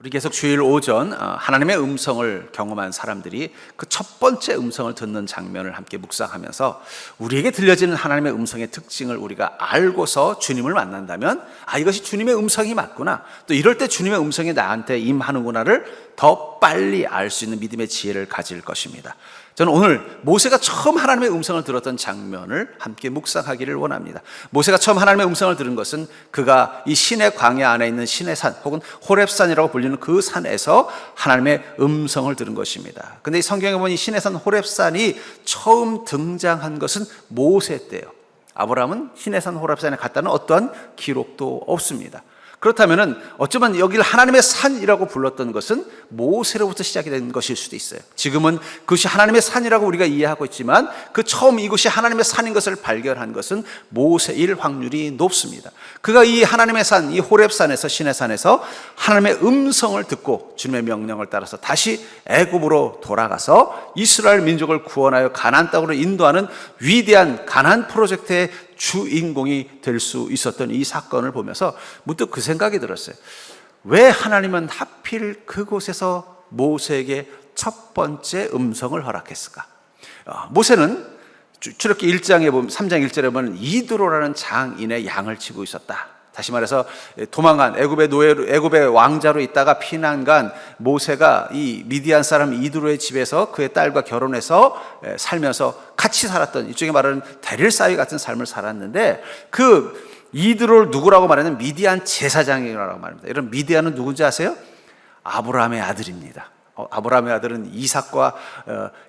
우리 계속 주일 오전 하나님의 음성을 경험한 사람들이 그 첫 번째 음성을 듣는 장면을 함께 묵상하면서 우리에게 들려지는 하나님의 음성의 특징을 우리가 알고서 주님을 만난다면 이것이 주님의 음성이 맞구나, 또 이럴 때 주님의 음성이 나한테 임하는구나를 더 빨리 알 수 있는 믿음의 지혜를 가질 것입니다. 저는 오늘 모세가 처음 하나님의 음성을 들었던 장면을 함께 묵상하기를 원합니다. 모세가 처음 하나님의 음성을 들은 것은 그가 이 시내 광야 안에 있는 시내 산 혹은 호렙산이라고 불리는 그 산에서 하나님의 음성을 들은 것입니다. 근데 이 성경에 보니 시내 산 호렙산이 처음 등장한 것은 모세 때예요. 아브라함은 시내 산 호렙산에 갔다는 어떠한 기록도 없습니다. 그렇다면 어쩌면 여기를 하나님의 산이라고 불렀던 것은 모세로부터 시작이 된 것일 수도 있어요. 지금은 그것이 하나님의 산이라고 우리가 이해하고 있지만 그 처음 이곳이 하나님의 산인 것을 발견한 것은 모세일 확률이 높습니다. 그가 이 하나님의 산, 이 호렙산에서, 시내산에서 하나님의 음성을 듣고 주님의 명령을 따라서 다시 애굽으로 돌아가서 이스라엘 민족을 구원하여 가나안 땅으로 인도하는 위대한 가나안 프로젝트의 주인공이 될 수 있었던 이 사건을 보면서 문득 그 생각이 들었어요. 왜 하나님은 하필 그곳에서 모세에게 첫 번째 음성을 허락했을까? 모세는 출애굽기 1장에 보면 3장 1절에 보면 이드로라는 장인의 양을 치고 있었다. 다시 말해서 도망간 애굽의 왕자로 있다가 피난간 모세가 이 미디안 사람 이드로의 집에서 그의 딸과 결혼해서 살면서 같이 살았던, 일종의 말하는 대릴 사위 같은 삶을 살았는데, 그 이드로를 누구라고 말하면 미디안 제사장이라고 말합니다. 이런 미디안은 누군지 아세요? 아브라함의 아들입니다. 아브라함의 아들은 이삭과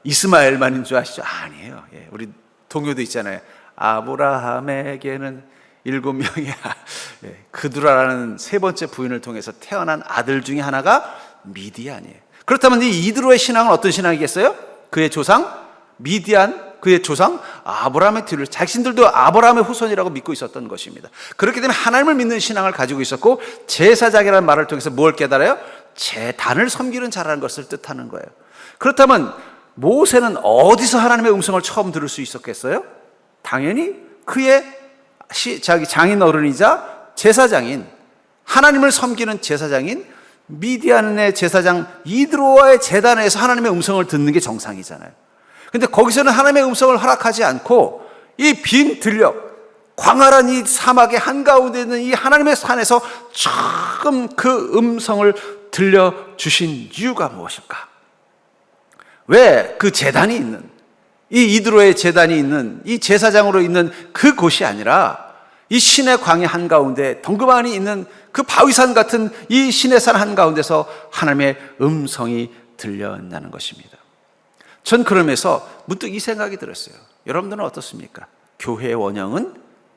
이스마엘만인 줄 아시죠? 아니에요. 우리 동요도 있잖아요. 아브라함에게는 7명의 그두라라는 세 번째 부인을 통해서 태어난 아들 중에 하나가 미디안이에요. 그렇다면 이 이드로의 신앙은 어떤 신앙이겠어요? 그의 조상 미디안, 그의 조상 아브라함의 뒤를, 자신들도 아브라함의 후손이라고 믿고 있었던 것입니다. 그렇기 때문에 하나님을 믿는 신앙을 가지고 있었고, 제사장이라는 말을 통해서 뭘 깨달아요? 제단을 섬기는 자라는 것을 뜻하는 거예요. 그렇다면 모세는 어디서 하나님의 음성을 처음 들을 수 있었겠어요? 당연히 그의 자기 장인 어른이자 제사장인, 하나님을 섬기는 제사장인 미디안의 제사장 이드로와의 제단에서 하나님의 음성을 듣는 게 정상이잖아요. 근데 거기서는 하나님의 음성을 허락하지 않고 이 빈 들녘 광활한 이 사막의 한가운데 있는 이 하나님의 산에서 처음 그 음성을 들려주신 이유가 무엇일까? 왜 그 제단이 있는, 이 이드로의 제단이 있는, 이 제사장으로 있는 그곳이 아니라 이 시내 광야 한가운데 덩그마니 있는 그 바위산 같은 이 시내산 한가운데서 하나님의 음성이 들렸다는 것입니다. 전 그러면서 문득 이 생각이 들었어요. 여러분들은 어떻습니까? 교회의 원형은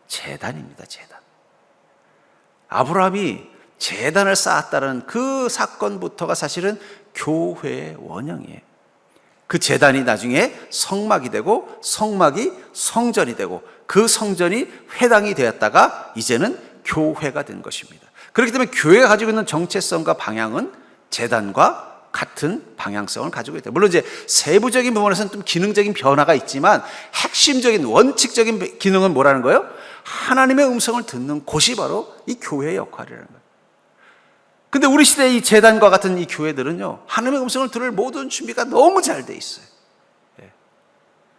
제단입니다. 제단. 아브라함이 제단을 쌓았다는 그 사건부터가 사실은 교회의 원형이에요. 그 제단이 나중에 성막이 되고, 성막이 성전이 되고, 그 성전이 회당이 되었다가 이제는 교회가 된 것입니다. 그렇기 때문에 교회가 가지고 있는 정체성과 방향은 제단과 같은 방향성을 가지고 있다. 물론 이제 세부적인 부분에서는 좀 기능적인 변화가 있지만 핵심적인 원칙적인 기능은 뭐라는 거예요? 하나님의 음성을 듣는 곳이 바로 이 교회의 역할이라는 거예요. 근데 우리 시대의 이 제단과 같은 이 교회들은요, 하나님의 음성을 들을 모든 준비가 너무 잘 돼 있어요.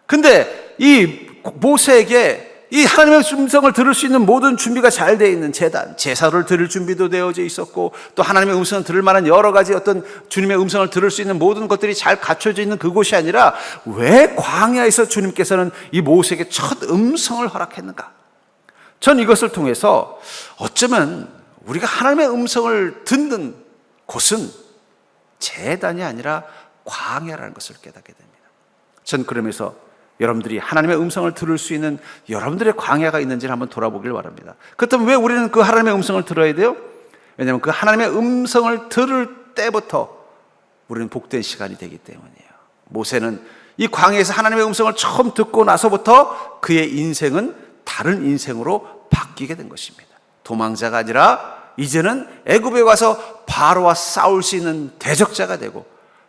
근데 이 모세에게 이 하나님의 음성을 들을 수 있는 모든 준비가 잘 돼 있는 제단, 제사를 들을 준비도 되어져 있었고, 또 하나님의 음성을 들을 만한 여러 가지 어떤 주님의 음성을 들을 수 있는 모든 것들이 잘 갖춰져 있는 그곳이 아니라 왜 광야에서 주님께서는 이 모세에게 첫 음성을 허락했는가? 전 이것을 통해서 어쩌면 우리가 하나님의 음성을 듣는 곳은 제단이 아니라 광야라는 것을 깨닫게 됩니다. 전 그러면서 여러분들이 하나님의 음성을 들을 수 있는 여러분들의 광야가 있는지를 한번 돌아보길 바랍니다. 그렇다면 왜 우리는 그 하나님의 음성을 들어야 돼요? 왜냐하면 그 하나님의 음성을 들을 때부터 우리는 복된 시간이 되기 때문이에요. 모세는 이 광야에서 하나님의 음성을 처음 듣고 나서부터 그의 인생은 다른 인생으로 바뀌게 된 것입니다. 도망자가 아니라 이제는 애굽에 가서 바로와 싸울 수 있는 대적자가 되고,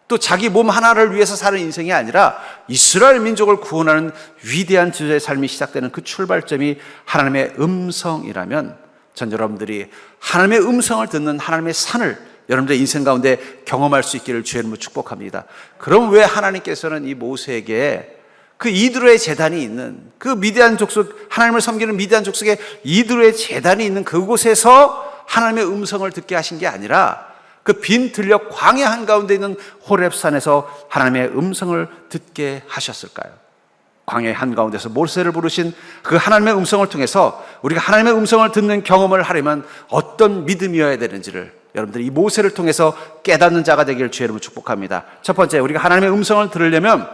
또 자기 몸 하나를 위해서 사는 인생이 아니라 이스라엘 민족을 구원하는 위대한 지도자의 삶이 시작되는 그 출발점이 하나님의 음성이라면, 전 여러분들이 하나님의 음성을 듣는 하나님의 산을 여러분들의 인생 가운데 경험할 수 있기를 주의 이름으로 축복합니다. 그럼 왜 하나님께서는 이 모세에게 그 이드로의 제단이 있는 그 미디안 족속, 하나님을 섬기는 미디안 족속에 이드로의 제단이 있는 그곳에서 하나님의 음성을 듣게 하신 게 아니라 그 빈 들녘 광야 한가운데 있는 호렙산에서 하나님의 음성을 듣게 하셨을까요? 광야 한가운데서 모세를 부르신 그 하나님의 음성을 통해서 우리가 하나님의 음성을 듣는 경험을 하려면 어떤 믿음이어야 되는지를 여러분들이 이 모세를 통해서 깨닫는 자가 되기를 주의 이름으로 축복합니다. 첫 번째, 우리가 하나님의 음성을 들으려면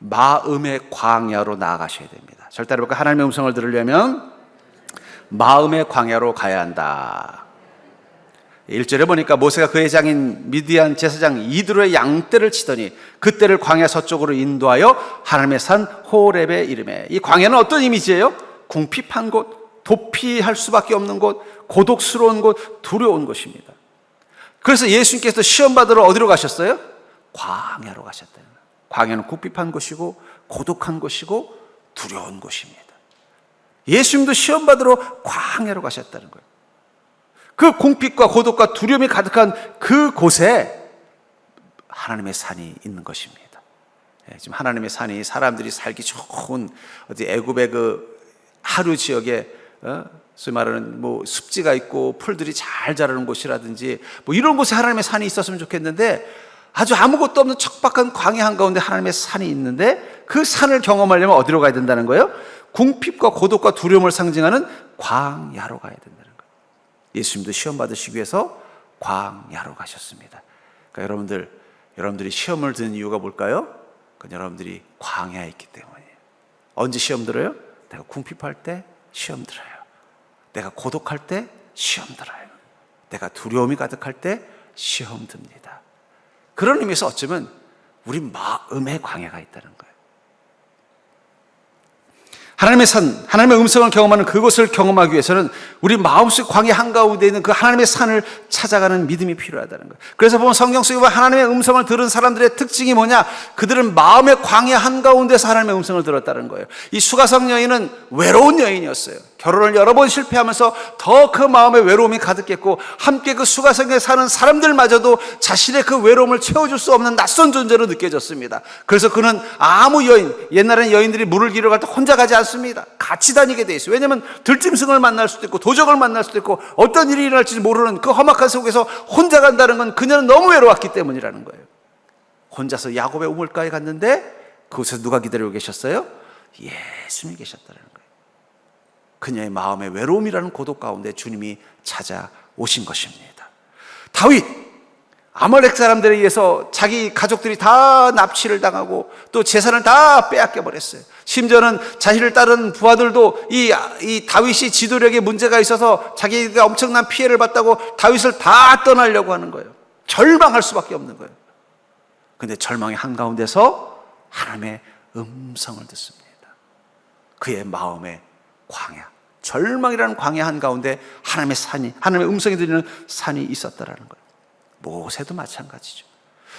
마음의 광야로 나아가셔야 됩니다. 절대 여러분, 하나님의 음성을 들으려면 마음의 광야로 가야 한다. 1절에 보니까 모세가 그의 장인 미디안 제사장 이드로의 양떼를 치더니 그떼를 광야 서쪽으로 인도하여 하나님의 산 호렙에 이르매. 이 광야는 어떤 이미지예요? 궁핍한 곳, 도피할 수밖에 없는 곳, 고독스러운 곳, 두려운 곳입니다. 그래서 예수님께서 시험 받으러 어디로 가셨어요? 광야로 가셨다는 거예요. 광야는 궁핍한 곳이고 고독한 곳이고 두려운 곳입니다. 예수님도 시험 받으러 광야로 가셨다는 거예요. 그 궁핍과 고독과 두려움이 가득한 그 곳에 하나님의 산이 있는 것입니다. 지금 하나님의 산이 사람들이 살기 좋은 어디 애굽의 그 하루 지역에 소위 말하는 뭐 습지가 있고 풀들이 잘 자라는 곳이라든지 뭐 이런 곳에 하나님의 산이 있었으면 좋겠는데 아주 아무것도 없는 척박한 광야 한가운데 하나님의 산이 있는데 그 산을 경험하려면 어디로 가야 된다는 거예요? 궁핍과 고독과 두려움을 상징하는 광야로 가야 된다는 거예요. 예수님도 시험 받으시기 위해서 광야로 가셨습니다. 그러니까 여러분들이 시험을 드는 이유가 뭘까요? 그건 여러분들이 광야에 있기 때문이에요. 언제 시험 들어요? 내가 궁핍할 때 시험 들어요. 내가 고독할 때 시험 들어요. 내가 두려움이 가득할 때 시험 듭니다. 그런 의미에서 어쩌면 우리 마음의 광야가 있다는 거예요. 하나님의 산, 하나님의 음성을 경험하는 그곳을 경험하기 위해서는 우리 마음속 광야 한가운데 있는 그 하나님의 산을 찾아가는 믿음이 필요하다는 거예요. 그래서 보면 성경 속에 하나님의 음성을 들은 사람들의 특징이 뭐냐? 그들은 마음의 광야 한가운데서 하나님의 음성을 들었다는 거예요. 이 수가성 여인은 외로운 여인이었어요. 결혼을 여러 번 실패하면서 더 그 마음의 외로움이 가득했고 함께 그 수가성에 사는 사람들마저도 자신의 그 외로움을 채워줄 수 없는 낯선 존재로 느껴졌습니다. 그래서 그는 아무 여인, 옛날에는 여인들이 물을 기르러 갈 때 혼자 가지 않습니다. 같이 다니게 돼 있어요. 왜냐하면 들짐승을 만날 수도 있고 도적을 만날 수도 있고 어떤 일이 일어날지 모르는 그 험악한 속에서 혼자 간다는 건 그녀는 너무 외로웠기 때문이라는 거예요. 혼자서 야곱의 우물가에 갔는데 그곳에서 누가 기다리고 계셨어요? 예수님이 계셨다는 거예요. 그녀의 마음의 외로움이라는 고독 가운데 주님이 찾아오신 것입니다. 다윗, 아말렉 사람들에 의해서 자기 가족들이 다 납치를 당하고 또 재산을 다 빼앗겨 버렸어요. 심지어는 자신을 따른 부하들도 이 다윗이 지도력에 문제가 있어서 자기가 엄청난 피해를 봤다고 다윗을 다 떠나려고 하는 거예요. 절망할 수밖에 없는 거예요. 그런데 절망의 한가운데서 하나님의 음성을 듣습니다. 그의 마음의 광야, 절망이라는 광야 한가운데 하나님의 산이, 하나님의 음성이 들리는 산이 있었다라는 거예요. 모세도 마찬가지죠.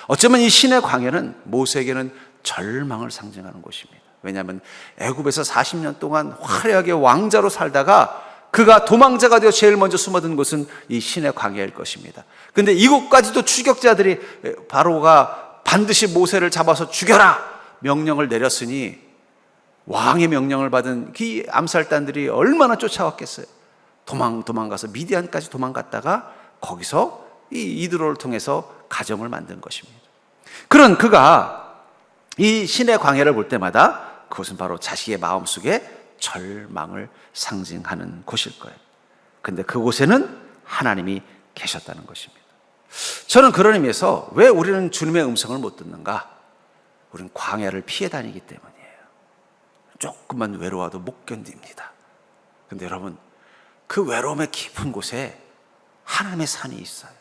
어쩌면 이 신의 광야는 모세에게는 절망을 상징하는 곳입니다. 왜냐하면 애굽에서 40년 동안 화려하게 왕자로 살다가 그가 도망자가 되어 제일 먼저 숨어든 곳은 이 신의 광야일 것입니다. 그런데 이곳까지도 추격자들이 바로가 반드시 모세를 잡아서 죽여라 명령을 내렸으니 왕의 명령을 받은 그 암살단들이 얼마나 쫓아왔겠어요. 도망가서 미디안까지 도망갔다가 거기서 이 이드로를 통해서 가정을 만든 것입니다. 그런 그가 이 신의 광야를 볼 때마다 그것은 바로 자식의 마음속에 절망을 상징하는 곳일 거예요. 그런데 그곳에는 하나님이 계셨다는 것입니다. 저는 그런 의미에서 왜 우리는 주님의 음성을 못 듣는가? 우리는 광야를 피해 다니기 때문이에요. 조금만 외로워도 못 견딥니다. 그런데 여러분, 그 외로움의 깊은 곳에 하나님의 산이 있어요.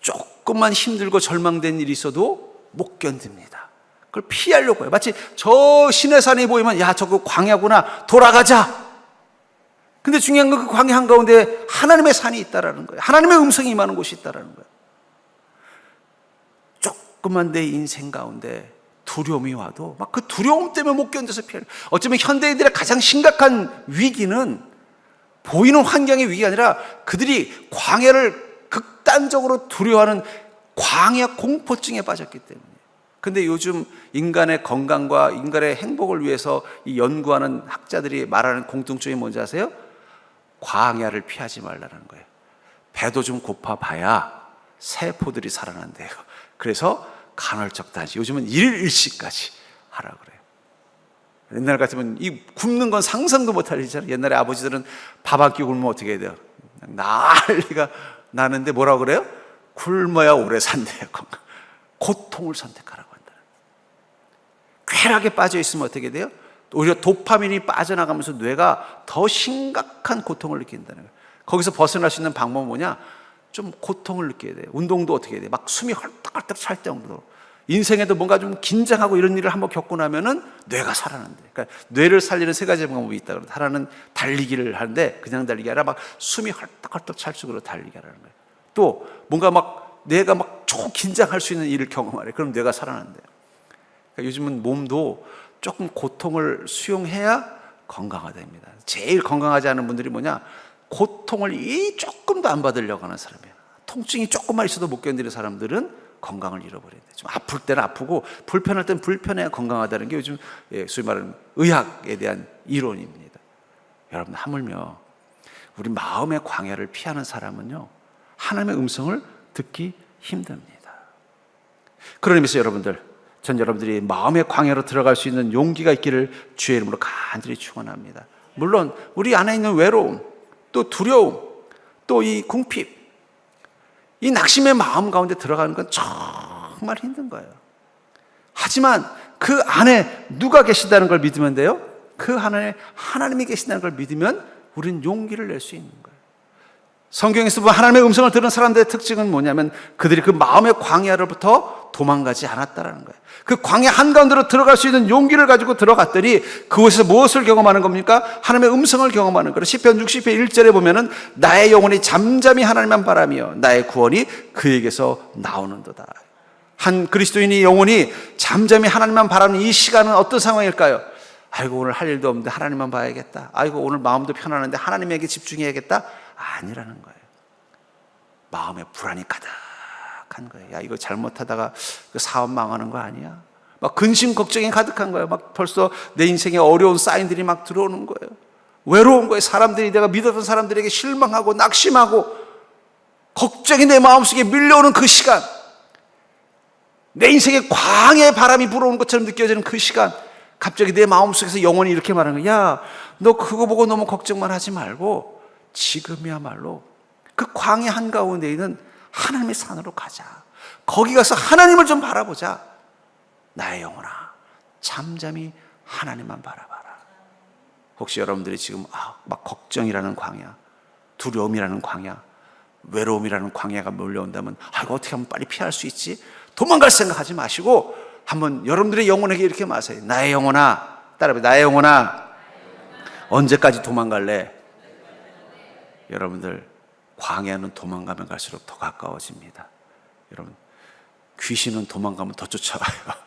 조금만 힘들고 절망된 일이 있어도 못 견딥니다. 그걸 피하려고 해요. 마치 저 신의 산이 보이면 야 저거 광야구나 돌아가자. 근데 중요한 건 그 광야 한가운데 하나님의 산이 있다라는 거예요. 하나님의 음성이 임하는 곳이 있다라는 거예요. 조금만 내 인생 가운데 두려움이 와도 막 그 두려움 때문에 못 견뎌서 피해요. 어쩌면 현대인들의 가장 심각한 위기는 보이는 환경의 위기가 아니라 그들이 광야를 극단적으로 두려워하는 광야 공포증에 빠졌기 때문에. 근데 요즘 인간의 건강과 인간의 행복을 위해서 이 연구하는 학자들이 말하는 공통점이 뭔지 아세요? 광야를 피하지 말라는 거예요. 배도 좀 고파봐야 세포들이 살아난대요. 그래서 간헐적 단식, 요즘은 1일 1식까지 하라 그래요. 옛날 같으면 이 굶는 건 상상도 못할 일이잖아요. 옛날에 아버지들은 밥 한 끼 굶으면 어떻게 해야 돼요? 난리가 나는데 뭐라고 그래요? 굶어야 오래 산대요. 고통을 선택하라고 한다는. 쾌락에 빠져 있으면 어떻게 돼요? 오히려 도파민이 빠져나가면서 뇌가 더 심각한 고통을 느낀다는 거예요. 거기서 벗어날 수 있는 방법은 뭐냐? 좀 고통을 느껴야 돼요. 운동도 어떻게 해야 돼요? 막 숨이 헐떡헐떡 찰 정도로. 인생에도 뭔가 좀 긴장하고 이런 일을 한번 겪고 나면은 뇌가 살아난대. 그러니까 뇌를 살리는 세 가지 방법이 있다. 하나는 달리기를 하는데 그냥 달리기 아니라 막 숨이 헐떡헐떡 찰 정도로 달리기 하라는 거예요. 또 뭔가 막 뇌가 막 초긴장할 수 있는 일을 경험하래. 그럼 뇌가 살아난대요. 그러니까 요즘은 몸도 조금 고통을 수용해야 건강하답니다. 제일 건강하지 않은 분들이 뭐냐? 고통을 조금도 안 받으려고 하는 사람이에요. 통증이 조금만 있어도 못 견디는 사람들은 건강을 잃어버린대. 좀 아플 때는 아프고 불편할 때는 불편해야 건강하다는 게 요즘 소위 말하는 의학에 대한 이론입니다. 여러분, 하물며 우리 마음의 광야를 피하는 사람은요, 하나님의 음성을 듣기 힘듭니다. 그런 의미에서 전 여러분들이 마음의 광야로 들어갈 수 있는 용기가 있기를 주의 이름으로 간절히 축원합니다. 물론 우리 안에 있는 외로움, 또 두려움, 또 이 궁핍, 이 낙심의 마음 가운데 들어가는 건 정말 힘든 거예요. 하지만 그 안에 누가 계신다는 걸 믿으면 돼요. 그 안에 하나님이 계신다는 걸 믿으면 우리는 용기를 낼 수 있는 거예요. 성경에서 보면 하나님의 음성을 들은 사람들의 특징은 뭐냐면 그들이 그 마음의 광야로부터 도망가지 않았다라는 거예요. 그 광야 한가운데로 들어갈 수 있는 용기를 가지고 들어갔더니 그곳에서 무엇을 경험하는 겁니까? 하나님의 음성을 경험하는 거예요. 시편 60편 1절에 보면은 나의 영혼이 잠잠히 하나님만 바라며 나의 구원이 그에게서 나오는도다. 한 그리스도인의 영혼이 잠잠히 하나님만 바라는 이 시간은 어떤 상황일까요? 아이고, 오늘 할 일도 없는데 하나님만 봐야겠다. 아이고, 오늘 마음도 편안한데 하나님에게 집중해야겠다. 아니라는 거예요. 마음에 불안이 가득한 거예요. 야, 이거 잘못하다가 그 사업 망하는 거 아니야? 막 근심 걱정이 가득한 거예요. 막 벌써 내 인생에 어려운 사인들이 막 들어오는 거예요. 외로운 거예요. 사람들이, 내가 믿었던 사람들에게 실망하고 낙심하고 걱정이 내 마음속에 밀려오는 그 시간, 내 인생에 광야의 바람이 불어오는 것처럼 느껴지는 그 시간, 갑자기 내 마음속에서 영혼이 이렇게 말하는 거야. 야, 너 그거 보고 너무 걱정만 하지 말고 지금이야말로 그 광야 한가운데 있는 하나님의 산으로 가자. 거기 가서 하나님을 좀 바라보자. 나의 영혼아, 잠잠히 하나님만 바라봐라. 혹시 여러분들이 지금 막 걱정이라는 광야, 두려움이라는 광야, 외로움이라는 광야가 몰려온다면 이거 어떻게 하면 빨리 피할 수 있지? 도망갈 생각하지 마시고 한번 여러분들의 영혼에게 이렇게 마세요. 나의 영혼아, 따라해봐요. 나의 영혼아, 언제까지 도망갈래? 여러분들, 광야는 도망가면 갈수록 더 가까워집니다. 여러분, 귀신은 도망가면 더 쫓아와요.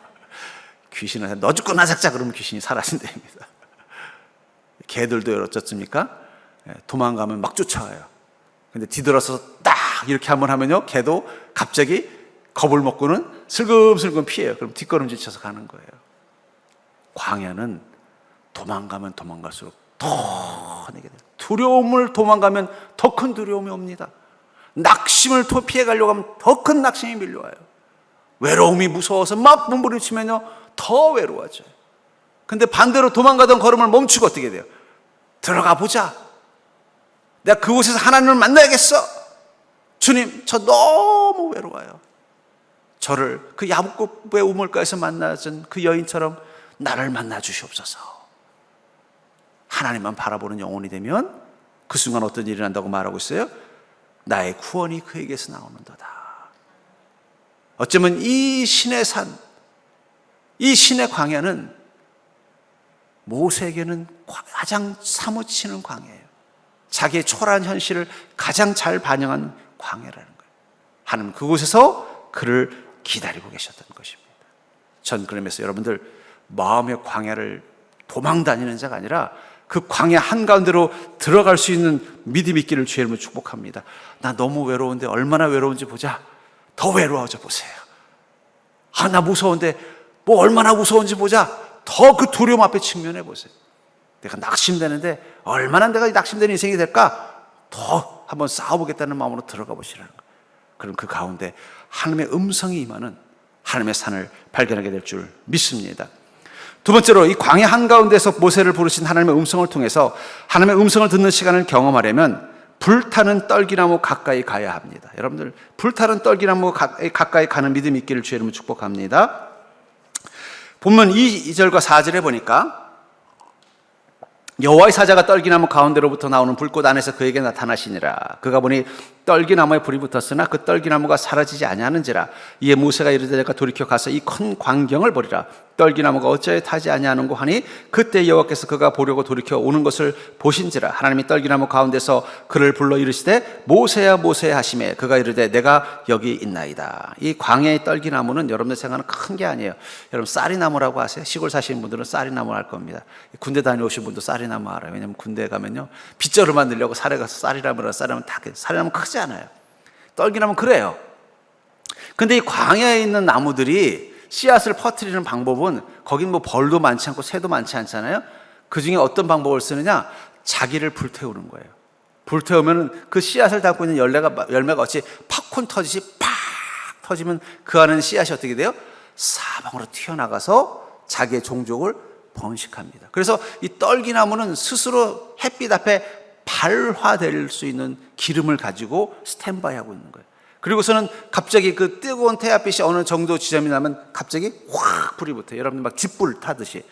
귀신은 너 죽고 나 잡자 그러면 귀신이 사라진답니다. 개들도 어떻습니까? 도망가면 막 쫓아와요. 근데 뒤돌아서 딱 이렇게 한번 하면요, 개도 갑자기 겁을 먹고는 슬금슬금 피해요. 그럼 뒷걸음질 쳐서 가는 거예요. 광야는 도망가면 도망갈수록 더 내게 돼요. 두려움을 도망가면 더 큰 두려움이 옵니다. 낙심을 피해가려고 하면 더 큰 낙심이 밀려와요. 외로움이 무서워서 막 몸부림치면요, 더 외로워져요. 근데 반대로 도망가던 걸음을 멈추고 어떻게 돼요? 들어가 보자. 내가 그곳에서 하나님을 만나야겠어. 주님, 저 너무 외로워요. 저를 그 야복급의 우물가에서 만나준 그 여인처럼 나를 만나 주시옵소서. 하나님만 바라보는 영혼이 되면 그 순간 어떤 일이 난다고 말하고 있어요? 나의 구원이 그에게서 나오는도다. 어쩌면 이 신의 산, 이 신의 광야는 모세에게는 가장 사무치는 광야예요. 자기의 초라한 현실을 가장 잘 반영한 광야라는 거예요. 하나님 그곳에서 그를 기다리고 계셨던 것입니다. 전 그러면서 여러분들, 마음의 광야를 도망 다니는 자가 아니라 그 광야 한가운데로 들어갈 수 있는 믿음이 있기를 주의 이름으로 축복합니다. 나 너무 외로운데 얼마나 외로운지 보자. 더 외로워져 보세요. 나 무서운데 뭐 얼마나 무서운지 보자. 더 그 두려움 앞에 직면해 보세요. 내가 낙심되는데 얼마나 내가 낙심되는 인생이 될까? 더 한번 싸워보겠다는 마음으로 들어가 보시라는 거예요. 그럼 그 가운데 하나님의 음성이 임하는 하나님의 산을 발견하게 될 줄 믿습니다. 두 번째로, 이 광야 한가운데서 모세를 부르신 하나님의 음성을 통해서 하나님의 음성을 듣는 시간을 경험하려면 불타는 떨기나무 가까이 가야 합니다. 여러분들, 불타는 떨기나무 가까이 가는 믿음이 있기를 주의 이름으로 축복합니다. 본문 2절과 4절에 보니까 여호와의 사자가 떨기나무 가운데로부터 나오는 불꽃 안에서 그에게 나타나시니라. 그가 보니 떨기나무에 불이 붙었으나 그 떨기나무가 사라지지 아니하는지라. 이에 모세가 이르되 내가 돌이켜 가서 이 큰 광경을 보리라. 떨기나무가 어찌하여 타지 아니하는고 하니 그때 여호와께서 그가 보려고 돌이켜 오는 것을 보신지라. 하나님이 떨기나무 가운데서 그를 불러 이르시되 모세야 모세야 하시매 그가 이르되 내가 여기 있나이다. 이 광야의 떨기나무는 여러분들 생각하는 큰 게 아니에요. 여러분 쌀이나무라고 아세요? 시골 사시는 분들은 쌀이나무 알 겁니다. 군대 다녀오신 분도 쌀이나무 알아요. 왜냐면 군대 가면요 빗자루 만들려고 산에 가서 쌀이나무라 쌀이나무 다 쌀이나무 크지 않아요. 떨기나무는 그래요. 근데 이 광야에 있는 나무들이 씨앗을 퍼뜨리는 방법은, 거긴 뭐 벌도 많지 않고 새도 많지 않잖아요. 그 중에 어떤 방법을 쓰느냐? 자기를 불태우는 거예요. 불태우면 그 씨앗을 담고 있는 열매가 어찌 팝콘 터지듯이 팍 터지면 그 안에는 씨앗이 어떻게 돼요? 사방으로 튀어나가서 자기의 종족을 번식합니다. 그래서 이 떨기나무는 스스로 햇빛 앞에 발화될 수 있는 기름을 가지고 스탠바이 하고 있는 거예요. 그리고서는 갑자기 그 뜨거운 태양빛이 어느 정도 지점이 나면 갑자기 확 불이 붙어요. 여러분들 막 집불 타듯이.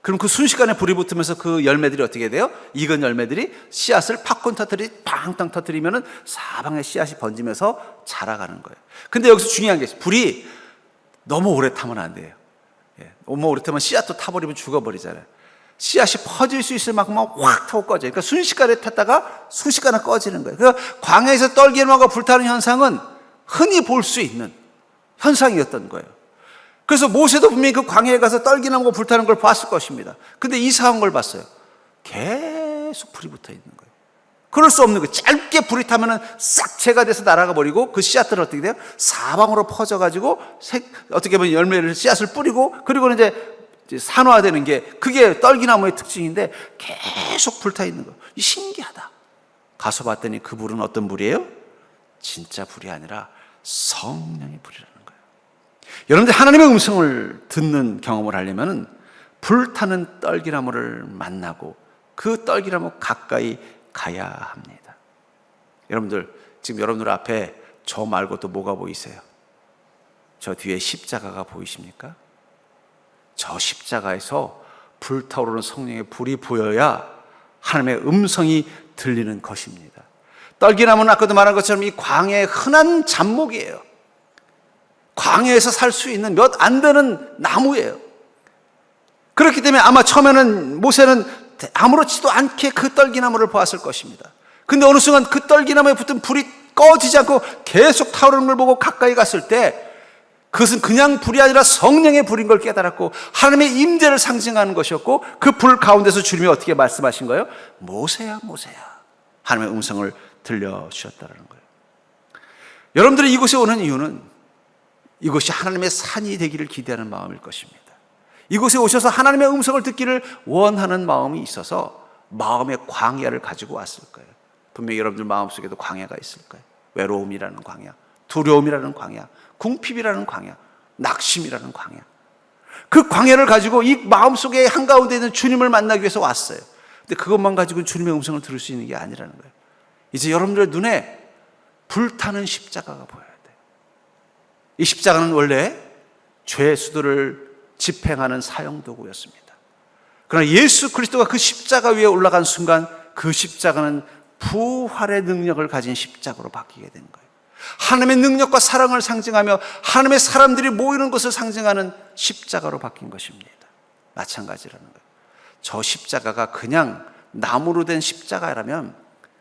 그럼 그 순식간에 불이 붙으면서 그 열매들이 어떻게 돼요? 익은 열매들이 씨앗을 팝콘 터뜨리듯이 팡팡 터뜨리면은 사방에 씨앗이 번지면서 자라가는 거예요. 근데 여기서 중요한 게 있어요. 불이 너무 오래 타면 안 돼요. 너무 오래 타면 씨앗도 타버리면 죽어버리잖아요. 씨앗이 퍼질 수 있을 만큼만 확 타고 꺼져요. 그러니까 순식간에 탔다가 순식간에 꺼지는 거예요. 그러니까 광야에서 떨기나무가 불타는 현상은 흔히 볼 수 있는 현상이었던 거예요. 그래서 모세도 분명히 그 광야에 가서 떨기나무가 불타는 걸 봤을 것입니다. 근데 이상한 걸 봤어요. 계속 불이 붙어 있는 거예요. 그럴 수 없는 거예요. 짧게 불이 타면은 싹 재가 돼서 날아가 버리고 그 씨앗들은 어떻게 돼요? 사방으로 퍼져가지고 어떻게 보면 열매를 씨앗을 뿌리고 그리고는 이제 산화되는 게 그게 떨기나무의 특징인데 계속 불타 있는 거예요. 신기하다. 가서 봤더니 그 불은 어떤 불이에요? 진짜 불이 아니라 성령의 불이라는 거예요. 여러분들 하나님의 음성을 듣는 경험을 하려면 불타는 떨기나무를 만나고 그 떨기나무 가까이 가야 합니다. 여러분들 지금 여러분들 앞에 저 말고 또 뭐가 보이세요? 저 뒤에 십자가가 보이십니까? 저 십자가에서 불타오르는 성령의 불이 보여야 하나님의 음성이 들리는 것입니다. 떨기나무는 아까도 말한 것처럼 이 광야의 흔한 잡목이에요. 광야에서 살 수 있는 몇 안 되는 나무예요. 그렇기 때문에 아마 처음에는 모세는 아무렇지도 않게 그 떨기나무를 보았을 것입니다. 근데 어느 순간 그 떨기나무에 붙은 불이 꺼지지 않고 계속 타오르는 걸 보고 가까이 갔을 때 그것은 그냥 불이 아니라 성령의 불인 걸 깨달았고 하나님의 임재를 상징하는 것이었고 그 불 가운데서 주님이 어떻게 말씀하신 거예요? 모세야 모세야. 하나님의 음성을 들려주셨다는 거예요. 여러분들이 이곳에 오는 이유는 이곳이 하나님의 산이 되기를 기대하는 마음일 것입니다. 이곳에 오셔서 하나님의 음성을 듣기를 원하는 마음이 있어서 마음의 광야를 가지고 왔을 거예요. 분명히 여러분들 마음속에도 광야가 있을 거예요. 외로움이라는 광야, 두려움이라는 광야, 궁핍이라는 광야, 낙심이라는 광야. 그 광야를 가지고 이 마음속에 한가운데 있는 주님을 만나기 위해서 왔어요. 근데 그것만 가지고는 주님의 음성을 들을 수 있는 게 아니라는 거예요. 이제 여러분들의 눈에 불타는 십자가가 보여야 돼요. 이 십자가는 원래 죄 수들을 집행하는 사형도구였습니다. 그러나 예수 그리스도가 그 십자가 위에 올라간 순간 그 십자가는 부활의 능력을 가진 십자가로 바뀌게 된 거예요. 하나님의 능력과 사랑을 상징하며 하나님의 사람들이 모이는 것을 상징하는 십자가로 바뀐 것입니다. 마찬가지라는 거예요. 저 십자가가 그냥 나무로 된 십자가라면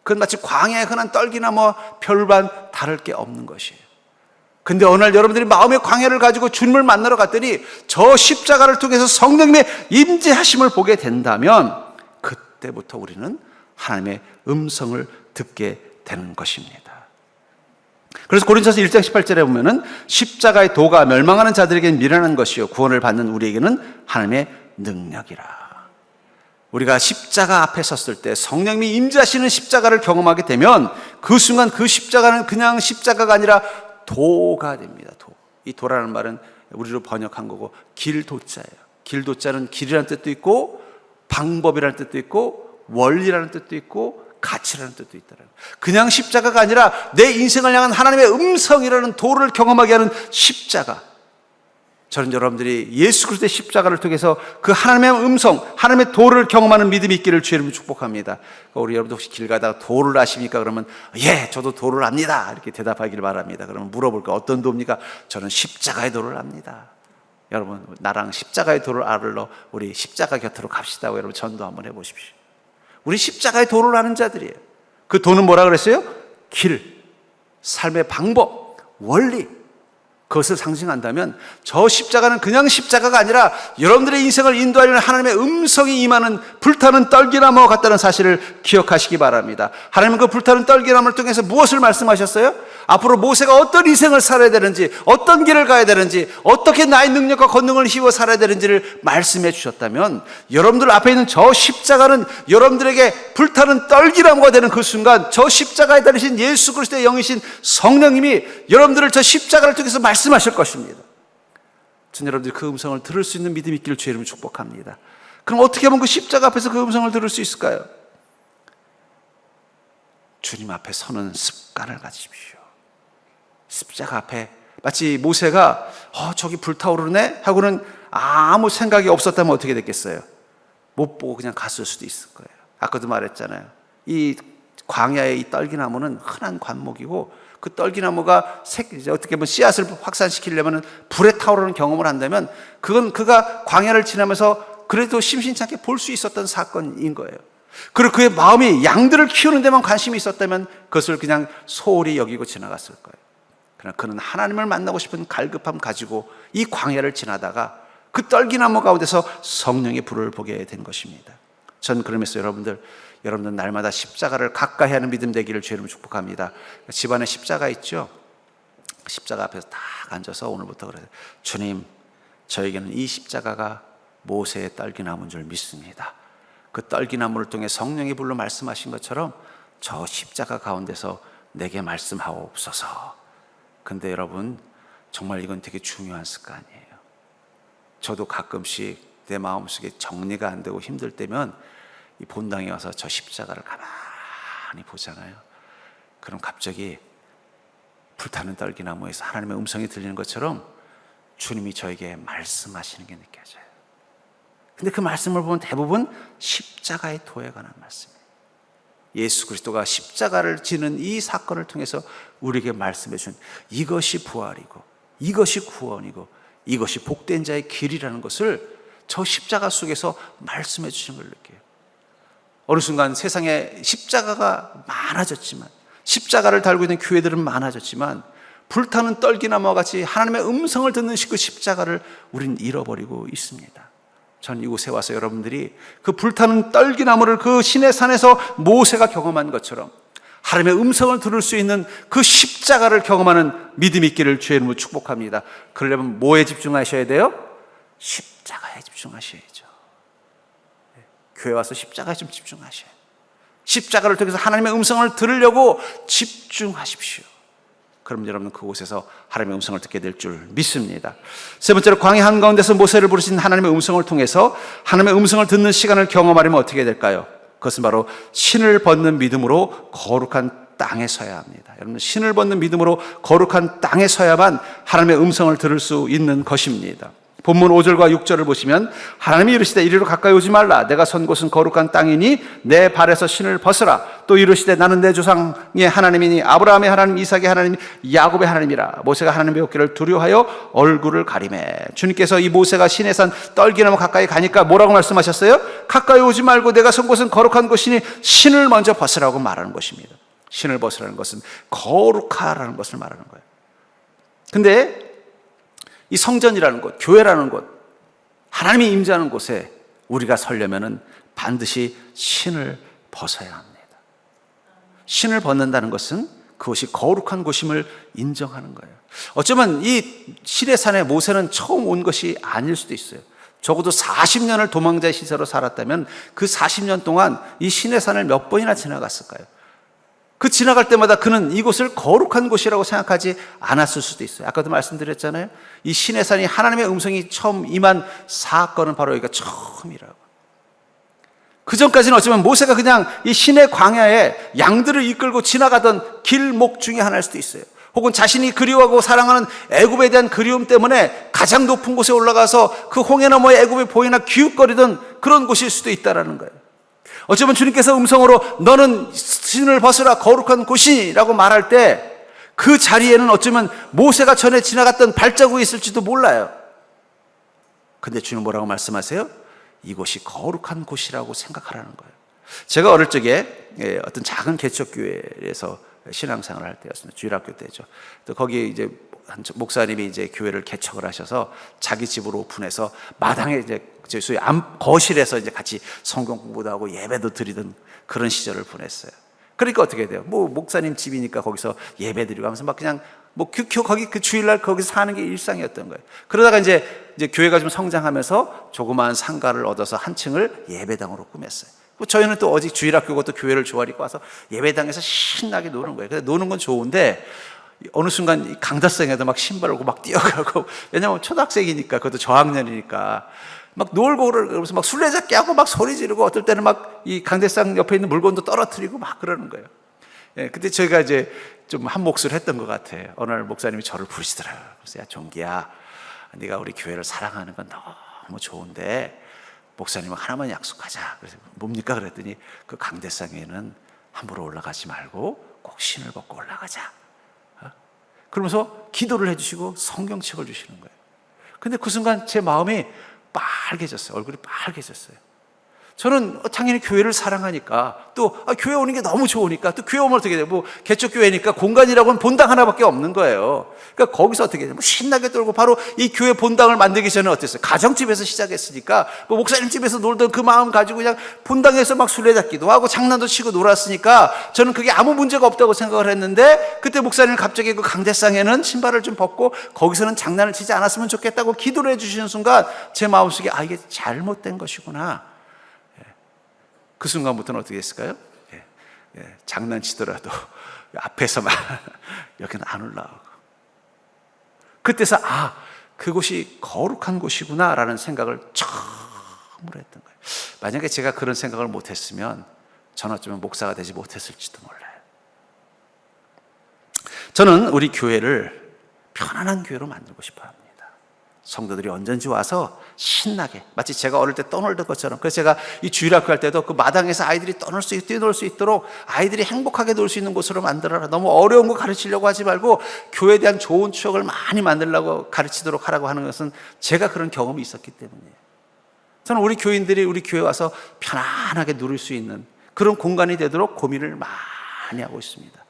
그건 마치 광야에 흔한 떨기나무와 별반 다를 게 없는 것이에요. 근데 어느 날 여러분들이 마음의 광야를 가지고 주님을 만나러 갔더니 저 십자가를 통해서 성령님의 임재하심을 보게 된다면 그때부터 우리는 하나님의 음성을 듣게 되는 것입니다. 그래서 고린도서 1장 18절에 보면은 십자가의 도가 멸망하는 자들에게는 미련한 것이요 구원을 받는 우리에게는 하나님의 능력이라. 우리가 십자가 앞에 섰을 때 성령님이 임재하시는 십자가를 경험하게 되면 그 순간 그 십자가는 그냥 십자가가 아니라 도가 됩니다. 도. 이 도라는 말은 우리로 번역한 거고 길도자예요. 길도자는 길이라는 뜻도 있고 방법이라는 뜻도 있고 원리라는 뜻도 있고 가치라는 뜻도 있다는 거예요. 그냥 십자가가 아니라 내 인생을 향한 하나님의 음성이라는 도를 경험하게 하는 십자가. 저는 여러분들이 예수 그리스도의 십자가를 통해서 그 하나님의 음성, 하나님의 도를 경험하는 믿음이 있기를 주의 이름으로 축복합니다. 우리 여러분도 혹시 길 가다가 도를 아십니까? 그러면 예, 저도 도를 압니다. 이렇게 대답하기를 바랍니다. 그러면 물어볼까? 어떤 도입니까? 저는 십자가의 도를 압니다. 여러분, 나랑 십자가의 도를 알러 우리 십자가 곁으로 갑시다고 여러분 전도 한번 해보십시오. 우리 십자가의 도를 아는 자들이에요. 그 도는 뭐라 그랬어요? 길, 삶의 방법, 원리. 그것을 상징한다면 저 십자가는 그냥 십자가가 아니라 여러분들의 인생을 인도하려는 하나님의 음성이 임하는 불타는 떨기나무와 같다는 사실을 기억하시기 바랍니다. 하나님은 그 불타는 떨기나무를 통해서 무엇을 말씀하셨어요? 앞으로 모세가 어떤 인생을 살아야 되는지, 어떤 길을 가야 되는지, 어떻게 나의 능력과 권능을 힘입어 살아야 되는지를 말씀해 주셨다면 여러분들 앞에 있는 저 십자가는 여러분들에게 불타는 떨기나무가 되는 그 순간 저 십자가에 달리신 예수 그리스도의 영이신 성령님이 여러분들을 저 십자가를 통해서 말씀하실 것입니다. 전 여러분들이 그 음성을 들을 수 있는 믿음이 있기를 주의 이름으로 축복합니다. 그럼 어떻게 하면 그 십자가 앞에서 그 음성을 들을 수 있을까요? 주님 앞에 서는 습관을 가지십시오. 십자가 앞에 마치 모세가 저기 불타오르네 하고는 아무 생각이 없었다면 어떻게 됐겠어요? 못 보고 그냥 갔을 수도 있을 거예요. 아까도 말했잖아요. 이 광야의 이 떨기나무는 흔한 관목이고 그 떨기나무가 어떻게 보면 씨앗을 확산시키려면 불에 타오르는 경험을 한다면 그건 그가 광야를 지나면서 그래도 심심찮게 볼 수 있었던 사건인 거예요. 그리고 그의 마음이 양들을 키우는 데만 관심이 있었다면 그것을 그냥 소홀히 여기고 지나갔을 거예요. 그러나 그는 하나님을 만나고 싶은 갈급함 가지고 이 광야를 지나다가 그 떨기나무 가운데서 성령의 불을 보게 된 것입니다. 전 그러면서 여러분들 날마다 십자가를 가까이 하는 믿음 되기를 주의 이름으로 축복합니다. 집안에 십자가 있죠? 십자가 앞에서 딱 앉아서 오늘부터 그래요. 주님, 저에게는 이 십자가가 모세의 떨기나무인 줄 믿습니다. 그 떨기나무를 통해 성령의 불로 말씀하신 것처럼 저 십자가 가운데서 내게 말씀하옵소서. 근데 여러분, 정말 이건 되게 중요한 습관이에요. 저도 가끔씩 내 마음속에 정리가 안 되고 힘들 때면 이 본당에 와서 저 십자가를 가만히 보잖아요. 그럼 갑자기 불타는 떨기나무에서 하나님의 음성이 들리는 것처럼 주님이 저에게 말씀하시는 게 느껴져요. 근데 그 말씀을 보면 대부분 십자가의 도에 관한 말씀이에요. 예수 그리스도가 십자가를 지는 이 사건을 통해서 우리에게 말씀해 준 이것이 부활이고 이것이 구원이고 이것이 복된 자의 길이라는 것을 저 십자가 속에서 말씀해 주시는 걸 느껴요. 어느 순간 세상에 십자가가 많아졌지만 십자가를 달고 있는 교회들은 많아졌지만 불타는 떨기나무와 같이 하나님의 음성을 듣는 그 십자가를 우린 잃어버리고 있습니다. 전 이곳에 와서 여러분들이 그 불타는 떨기나무를 그 시내 산에서 모세가 경험한 것처럼 하나님의 음성을 들을 수 있는 그 십자가를 경험하는 믿음이 있기를 주의 이름으로 축복합니다. 그러려면 뭐에 집중하셔야 돼요? 십자가에 집중하셔야죠. 교회 와서 십자가에 좀 집중하셔야 돼요. 십자가를 통해서 하나님의 음성을 들으려고 집중하십시오. 그럼 여러분은 그곳에서 하나님의 음성을 듣게 될 줄 믿습니다. 세 번째로 광야 한가운데서 모세를 부르신 하나님의 음성을 통해서 하나님의 음성을 듣는 시간을 경험하려면 어떻게 될까요? 그것은 바로 신을 벗는 믿음으로 거룩한 땅에 서야 합니다. 여러분, 신을 벗는 믿음으로 거룩한 땅에 서야만 하나님의 음성을 들을 수 있는 것입니다. 본문 5절과 6절을 보시면 하나님이 이르시되 이리로 가까이 오지 말라. 내가 선 곳은 거룩한 땅이니 내 발에서 신을 벗으라. 또 이르시되 나는 내 조상의 하나님이니 아브라함의 하나님, 이삭의 하나님, 야곱의 하나님이라. 모세가 하나님의 옥기를 두려워하여 얼굴을 가리매. 주님께서 이 모세가 시내 산 떨기나무 가까이 가니까 뭐라고 말씀하셨어요? 가까이 오지 말고 내가 선 곳은 거룩한 곳이니 신을 먼저 벗으라고 말하는 것입니다. 신을 벗으라는 것은 거룩하라는 것을 말하는 거예요. 근데 이 성전이라는 곳, 교회라는 곳, 하나님이 임재하는 곳에 우리가 서려면은 반드시 신을 벗어야 합니다. 신을 벗는다는 것은 그것이 거룩한 곳임을 인정하는 거예요. 어쩌면 이 시내산에 모세는 처음 온 것이 아닐 수도 있어요. 적어도 40년을 도망자의 시세로 살았다면 그 40년 동안 이 시내산을 몇 번이나 지나갔을까요? 그 지나갈 때마다 그는 이곳을 거룩한 곳이라고 생각하지 않았을 수도 있어요. 아까도 말씀드렸잖아요. 이 시내산이 하나님의 음성이 처음 임한 사건은 바로 여기가 처음이라고. 그 전까지는 어쩌면 모세가 그냥 이 시내 광야에 양들을 이끌고 지나가던 길목 중에 하나일 수도 있어요. 혹은 자신이 그리워하고 사랑하는 애굽에 대한 그리움 때문에 가장 높은 곳에 올라가서 그 홍해 너머의 애굽이 보이나 기웃거리던 그런 곳일 수도 있다는 거예요. 어쩌면 주님께서 음성으로 너는 신을 벗으라 거룩한 곳이라고 말할 때 그 자리에는 어쩌면 모세가 전에 지나갔던 발자국이 있을지도 몰라요. 근데 주님 뭐라고 말씀하세요? 이곳이 거룩한 곳이라고 생각하라는 거예요. 제가 어릴 적에 어떤 작은 개척교회에서 신앙생활을 할 때였습니다. 주일학교 때죠. 또 거기 이제 목사님이 이제 교회를 개척을 하셔서 자기 집으로 오픈해서 마당에 이제 소위 거실에서 이제 같이 성경 공부도 하고 예배도 드리던 그런 시절을 보냈어요. 그러니까 어떻게 돼요? 뭐 목사님 집이니까 거기서 예배 드리고 하면서 막 그냥 뭐 거기 그 주일날 거기서 사는 게 일상이었던 거예요. 그러다가 이제 교회가 좀 성장하면서 조그마한 상가를 얻어서 한 층을 예배당으로 꾸몄어요. 저희는 또 어디 주일학교고 또 교회를 좋아하니까 와서 예배당에서 신나게 노는 거예요. 그래서 노는 건 좋은데 어느 순간 강다성에도 막 신발 오고 막 뛰어가고, 왜냐면 초등학생이니까, 그것도 저학년이니까 막 놀고 그러면서 막 술래잡기 하고 막 소리 지르고 어떨 때는 막 이 강대상 옆에 있는 물건도 떨어뜨리고 막 그러는 거예요. 예, 그때 저희가 이제 좀 한 몫을 했던 것 같아요. 어느 날 목사님이 저를 부르시더라고요. 그래서 야, 종기야, 네가 우리 교회를 사랑하는 건 너무 좋은데 목사님 하나만 약속하자. 그래서 뭡니까? 그랬더니 그 강대상에는 함부로 올라가지 말고 꼭 신을 벗고 올라가자. 그러면서 기도를 해주시고 성경책을 주시는 거예요. 근데 그 순간 제 마음이 빨개졌어요. 얼굴이 빨개졌어요. 저는 당연히 교회를 사랑하니까, 또 교회 오는 게 너무 좋으니까, 또 교회 오면 어떻게 돼요? 뭐 개척교회니까 공간이라고는 본당 하나밖에 없는 거예요. 그러니까 거기서 어떻게 돼요? 뭐 신나게 떨고, 바로 이 교회 본당을 만들기 전에 어땠어요? 가정집에서 시작했으니까 뭐 목사님 집에서 놀던 그 마음 가지고 그냥 본당에서 막 술래잡기도 하고 장난도 치고 놀았으니까 저는 그게 아무 문제가 없다고 생각을 했는데, 그때 목사님은 갑자기 그 강대상에는 신발을 좀 벗고 거기서는 장난을 치지 않았으면 좋겠다고 기도를 해주시는 순간 제 마음속에 이게 잘못된 것이구나. 그 순간부터는 어떻게 했을까요? 장난치더라도 앞에서만 여기는 안 올라오고, 그때서 그곳이 거룩한 곳이구나 라는 생각을 처음으로 했던 거예요. 만약에 제가 그런 생각을 못했으면 저는 어쩌면 목사가 되지 못했을지도 몰라요. 저는 우리 교회를 편안한 교회로 만들고 싶어 합니다. 성도들이 언제든지 와서 신나게, 마치 제가 어릴 때 떠놀던 것처럼. 그래서 제가 이 주일학교 할 때도 그 마당에서 아이들이 뛰놀 수 있도록 아이들이 행복하게 놀 수 있는 곳으로 만들어라. 너무 어려운 거 가르치려고 하지 말고 교회에 대한 좋은 추억을 많이 만들려고 가르치도록 하라고 하는 것은 제가 그런 경험이 있었기 때문이에요. 저는 우리 교인들이 우리 교회에 와서 편안하게 누릴 수 있는 그런 공간이 되도록 고민을 많이 하고 있습니다.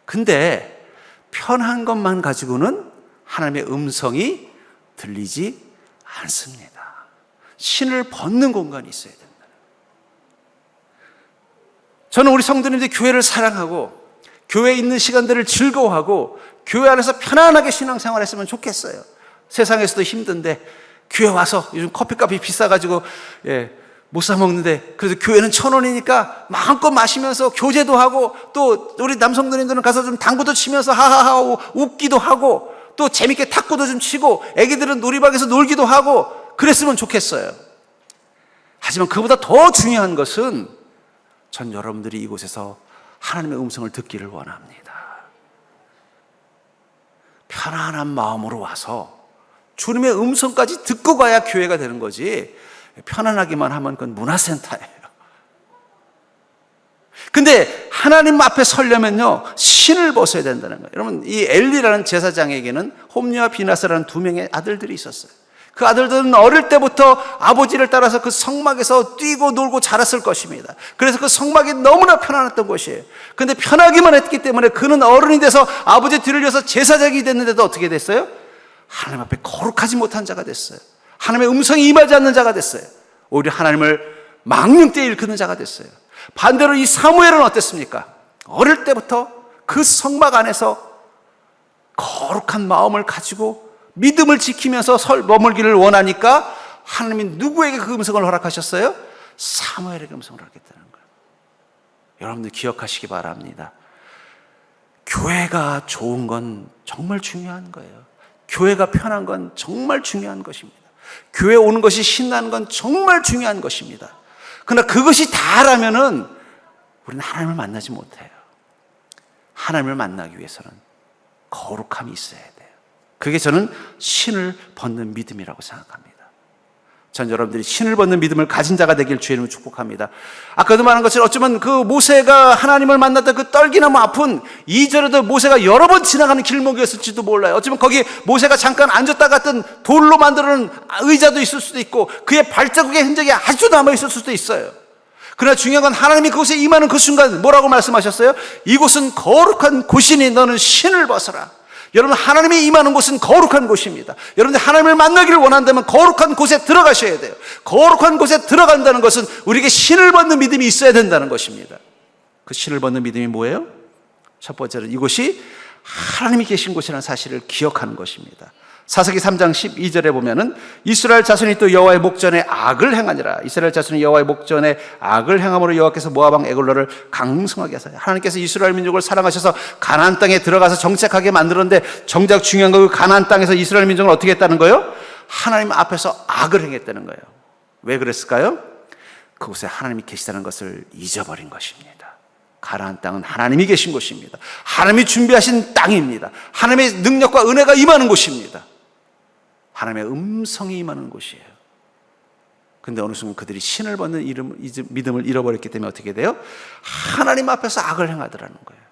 근데 편한 것만 가지고는 하나님의 음성이 들리지 않습니다. 신을 벗는 공간이 있어야 된다. 저는 우리 성도님들이 교회를 사랑하고 교회에 있는 시간들을 즐거워하고 교회 안에서 편안하게 신앙생활 했으면 좋겠어요. 세상에서도 힘든데 교회 와서, 요즘 커피값이 비싸가지고 못 사 먹는데, 그래서 교회는 1,000원이니까 마음껏 마시면서 교제도 하고, 또 우리 남성들은 가서 좀 당구도 치면서 하하하고 웃기도 하고, 또 재밌게 탁구도 좀 치고, 애기들은 놀이방에서 놀기도 하고 그랬으면 좋겠어요. 하지만 그보다 더 중요한 것은 전 여러분들이 이곳에서 하나님의 음성을 듣기를 원합니다. 편안한 마음으로 와서 주님의 음성까지 듣고 가야 교회가 되는 거지, 편안하기만 하면 그건 문화센터예요. 근데 하나님 앞에 서려면요, 신을 벗어야 된다는 거예요. 여러분, 이 엘리라는 제사장에게는 홈리와 비나스라는 2명의 아들들이 있었어요. 그 아들들은 어릴 때부터 아버지를 따라서 그 성막에서 뛰고 놀고 자랐을 것입니다. 그래서 그 성막이 너무나 편안했던 곳이에요. 근데 편하기만 했기 때문에 그는 어른이 돼서 아버지 뒤를 이어서 제사장이 됐는데도 어떻게 됐어요? 하나님 앞에 거룩하지 못한 자가 됐어요. 하나님의 음성이 임하지 않는 자가 됐어요. 오히려 하나님을 망령되이 일컫는 자가 됐어요. 반대로 이 사무엘은 어땠습니까? 어릴 때부터 그 성막 안에서 거룩한 마음을 가지고 믿음을 지키면서 머물기를 원하니까 하나님이 누구에게 그 음성을 허락하셨어요? 사무엘에게 음성을 허락했다는 거예요. 여러분들 기억하시기 바랍니다. 교회가 좋은 건 정말 중요한 거예요. 교회가 편한 건 정말 중요한 것입니다. 교회 오는 것이 신나는 건 정말 중요한 것입니다. 그러나 그것이 다라면은 우리는 하나님을 만나지 못해요. 하나님을 만나기 위해서는 거룩함이 있어야 돼요. 그게 저는 신을 벗는 믿음이라고 생각합니다. 전 여러분들이 신을 벗는 믿음을 가진 자가 되길 주의 이름으로 축복합니다. 아까도 말한 것처럼 어쩌면 그 모세가 하나님을 만났던 그 떨기나무 앞은 이전에도 모세가 여러 번 지나가는 길목이었을지도 몰라요. 어쩌면 거기 모세가 잠깐 앉았다 갔던 돌로 만드는 의자도 있을 수도 있고 그의 발자국의 흔적이 아주 남아있을 수도 있어요. 그러나 중요한 건 하나님이 그곳에 임하는 그 순간 뭐라고 말씀하셨어요? 이곳은 거룩한 곳이니 너는 신을 벗어라. 여러분, 하나님이 임하는 곳은 거룩한 곳입니다. 여러분들 하나님을 만나기를 원한다면 거룩한 곳에 들어가셔야 돼요. 거룩한 곳에 들어간다는 것은 우리에게 신을 벗는 믿음이 있어야 된다는 것입니다. 그 신을 벗는 믿음이 뭐예요? 첫 번째는 이곳이 하나님이 계신 곳이라는 사실을 기억하는 것입니다. 사사기 3장 12절에 보면은 이스라엘 자손이 또 여호와의 목전에 악을 행하니라. 이스라엘 자손이 여호와의 목전에 악을 행함으로 여호와께서 모압 왕 에글로를 강성하게 하사. 하나님께서 이스라엘 민족을 사랑하셔서 가나안 땅에 들어가서 정착하게 만들었는데 정작 중요한 건 그 가나안 땅에서 이스라엘 민족을 어떻게 했다는 거예요? 하나님 앞에서 악을 행했다는 거예요. 왜 그랬을까요? 그곳에 하나님이 계시다는 것을 잊어버린 것입니다. 가나안 땅은 하나님이 계신 곳입니다. 하나님이 준비하신 땅입니다. 하나님의 능력과 은혜가 임하는 곳입니다. 하나님의 음성이 임하는 곳이에요. 근데 어느 순간 그들이 신을 벗는 믿음을 잃어버렸기 때문에 어떻게 돼요? 하나님 앞에서 악을 행하더라는 거예요.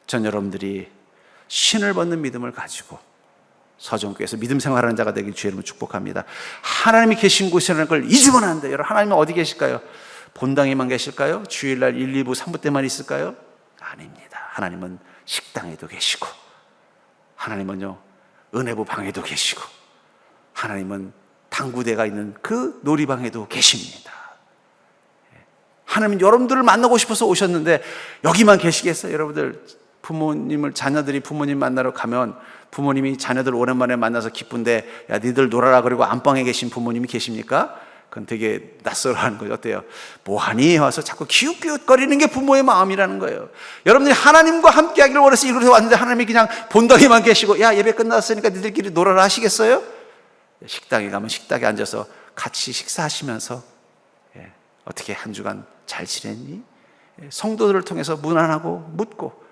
전 여러분들이 신을 벗는 믿음을 가지고 서정교회에서 믿음 생활하는 자가 되길 주의 이름으로 축복합니다. 하나님이 계신 곳이라는 걸 잊으면 안 돼요. 여러분, 하나님은 어디 계실까요? 본당에만 계실까요? 주일날 1, 2부, 3부 때만 있을까요? 아닙니다. 하나님은 식당에도 계시고, 하나님은요 은혜부 방에도 계시고, 하나님은 당구대가 있는 그 놀이방에도 계십니다. 하나님은 여러분들을 만나고 싶어서 오셨는데 여기만 계시겠어요? 여러분들 자녀들이 부모님 만나러 가면 부모님이 자녀들 오랜만에 만나서 기쁜데 야 니들 놀아라 그리고 안방에 계신 부모님이 계십니까? 그건 되게 낯설어하는 거죠. 어때요? 뭐하니? 와서 자꾸 기웃기웃거리는 게 부모의 마음이라는 거예요. 여러분들이 하나님과 함께 하기를 원해서 이곳에 왔는데 하나님이 그냥 본당에만 계시고 야 예배 끝났으니까 니들끼리 놀아라 하시겠어요? 식당에 가면 식탁에 앉아서 같이 식사하시면서 어떻게 한 주간 잘 지냈니? 성도들을 통해서 문안하고 묻고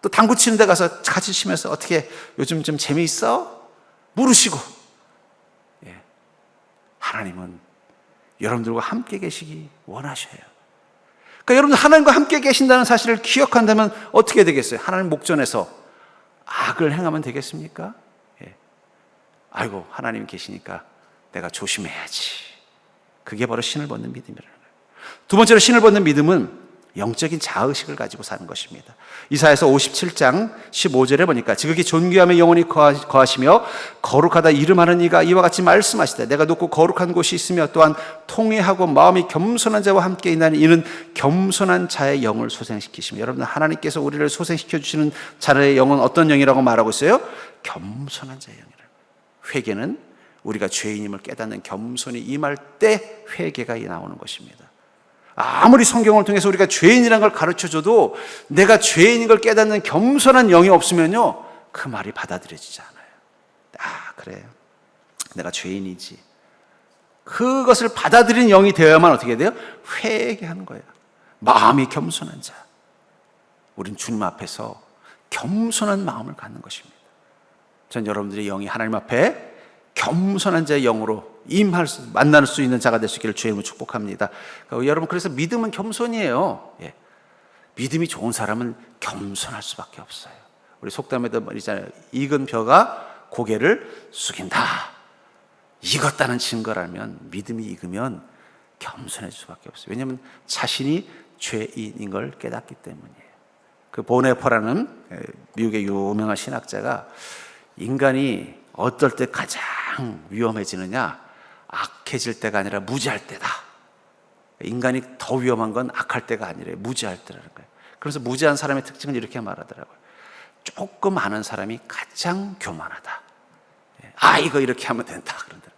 또 당구 치는 데 가서 같이 치면서 어떻게 요즘 좀 재미있어? 물으시고. 하나님은 여러분들과 함께 계시기 원하셔요. 그러니까 여러분 하나님과 함께 계신다는 사실을 기억한다면 어떻게 되겠어요? 하나님 목전에서 악을 행하면 되겠습니까? 아이고 하나님 계시니까 내가 조심해야지. 그게 바로 신을 벗는 믿음이라는 거예요. 두 번째로 신을 벗는 믿음은 영적인 자의식을 가지고 사는 것입니다. 이사야서 57장 15절에 보니까 지극히 존귀하며 영원히 거하시며 거룩하다 이름하는 이가 이와 같이 말씀하시되 내가 높고 거룩한 곳이 있으며 또한 통회하고 마음이 겸손한 자와 함께 있나니 이는 겸손한 자의 영을 소생시키시며. 여러분 하나님께서 우리를 소생시켜 주시는 자의 영은 어떤 영이라고 말하고 있어요? 겸손한 자의 영이라고. 회개는 우리가 죄인임을 깨닫는 겸손이 임할 때 회개가 나오는 것입니다. 아무리 성경을 통해서 우리가 죄인이라는 걸 가르쳐줘도 내가 죄인인 걸 깨닫는 겸손한 영이 없으면요 그 말이 받아들여지지 않아요. 아 그래 내가 죄인이지. 그것을 받아들이는 영이 되어야만 어떻게 돼요? 회개하는 거예요. 마음이 겸손한 자. 우린 주님 앞에서 겸손한 마음을 갖는 것입니다. 전 여러분들의 영이 하나님 앞에 겸손한 자의 영으로 만날 수 있는 자가 될 수 있기를 주의 이름으로 축복합니다. 그러니까 여러분 그래서 믿음은 겸손이에요. 믿음이 좋은 사람은 겸손할 수밖에 없어요. 우리 속담에도 말이잖아요. 익은 벼가 고개를 숙인다. 익었다는 증거라면 믿음이 익으면 겸손해질 수밖에 없어요. 왜냐하면 자신이 죄인인 걸 깨닫기 때문이에요. 그 보네퍼라는 미국의 유명한 신학자가 인간이 어떨 때 가장 위험해지느냐? 악해질 때가 아니라 무지할 때다. 인간이 더 위험한 건 악할 때가 아니라 무지할 때라는 거예요. 그래서 무지한 사람의 특징을 이렇게 말하더라고요. 조금 아는 사람이 가장 교만하다. 이거 이렇게 하면 된다 그런다.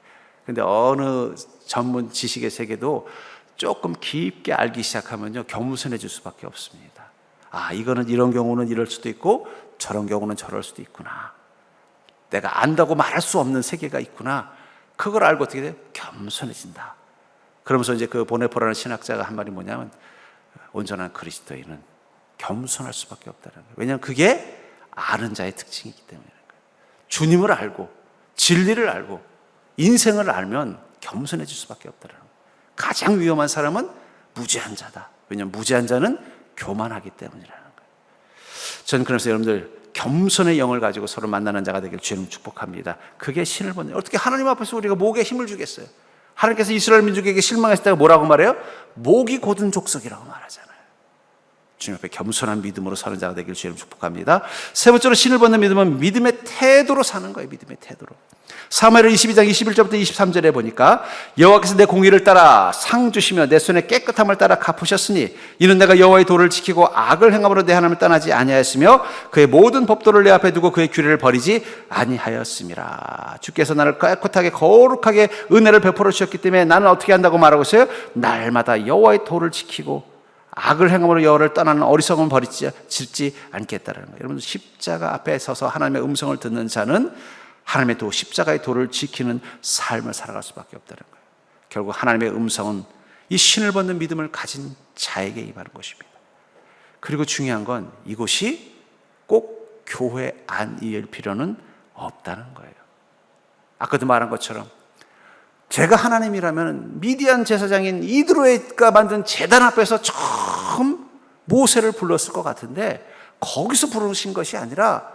근데 어느 전문 지식의 세계도 조금 깊게 알기 시작하면요, 겸손해질 수밖에 없습니다. 이거는 이런 경우는 이럴 수도 있고 저런 경우는 저럴 수도 있구나. 내가 안다고 말할 수 없는 세계가 있구나. 그걸 알고 어떻게 돼요? 겸손해진다. 그러면서 이제 그 보네포라는 신학자가 한 말이 뭐냐면, 온전한 그리스도인은 겸손할 수밖에 없다는 거예요. 왜냐하면 그게 아는 자의 특징이기 때문에. 주님을 알고 진리를 알고 인생을 알면 겸손해질 수밖에 없다는 거예요. 가장 위험한 사람은 무지한 자다. 왜냐하면 무지한 자는 교만하기 때문이라는 거예요. 저는 그래서 여러분들 겸손의 영을 가지고 서로 만나는 자가 되길 주님 축복합니다. 그게 신을 본다. 어떻게 하나님 앞에서 우리가 목에 힘을 주겠어요? 하나님께서 이스라엘 민족에게 실망했을 때가 뭐라고 말해요? 목이 곧은 족속이라고 말하잖아요. 주님 앞에 겸손한 믿음으로 사는 자가 되길 주님 축복합니다. 세 번째로 신을 받는 믿음은 믿음의 태도로 사는 거예요. 믿음의 태도로. 사무엘 22장 21절부터 23절에 보니까 여호와께서 내 공의를 따라 상 주시며 내 손의 깨끗함을 따라 갚으셨으니 이는 내가 여호와의 도를 지키고 악을 행함으로 내 하나님을 떠나지 아니하였으며 그의 모든 법도를 내 앞에 두고 그의 규례를 버리지 아니하였음이라. 주께서 나를 깨끗하게 거룩하게 은혜를 베풀어 주셨기 때문에 나는 어떻게 한다고 말하고 있어요? 날마다 여호와의 도를 지키고 악을 행함으로 여호와를 떠나는 어리석음을 버리지 않겠다는 거예요. 여러분, 십자가 앞에 서서 하나님의 음성을 듣는 자는 하나님의 도, 십자가의 도를 지키는 삶을 살아갈 수밖에 없다는 거예요. 결국 하나님의 음성은 이 신을 받는 믿음을 가진 자에게 임하는 것입니다. 그리고 중요한 건 이곳이 꼭 교회 안일 필요는 없다는 거예요. 아까도 말한 것처럼 제가 하나님이라면 미디안 제사장인 이드로가 만든 제단 앞에서 처음 모세를 불렀을 것 같은데, 거기서 부르신 것이 아니라